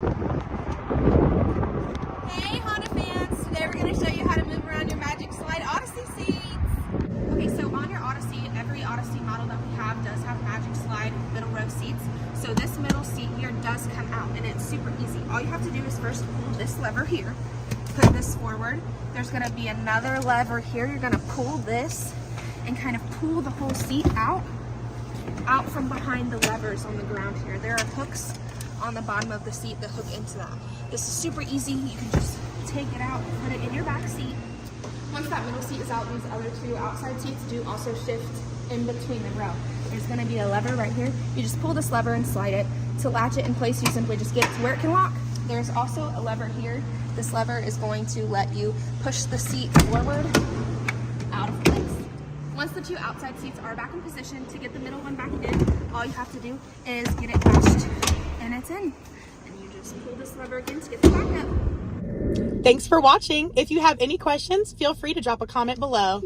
Hey Honda fans, today we're going to show you how to move around your Magic Slide Odyssey seats. Okay, so on your Odyssey, every Odyssey model that we have does have Magic Slide middle row seats. So this middle seat here does come out and it's super easy. All you have to do is first pull this lever here, put this forward. There's going to be another lever here. You're going to pull this and kind of pull the whole seat out from behind the levers on the ground here. There are hooks on the bottom of the seat that hook into that. This is super easy. You can just take it out, put it in your back seat. Once that middle seat is out, these other two outside seats do also shift in between the row. There's going to be a lever right here. You just pull this lever and slide it. To latch it in place, you simply just get it to where it can lock. There's also a lever here. This lever is going to let you push the seat forward out of place. Once the two outside seats are back in position, to get the middle one back in, all you have to do is get it latched and it's in. And you just pull this lever again to get the back up. Thanks for watching. If you have any questions, feel free to drop a comment below.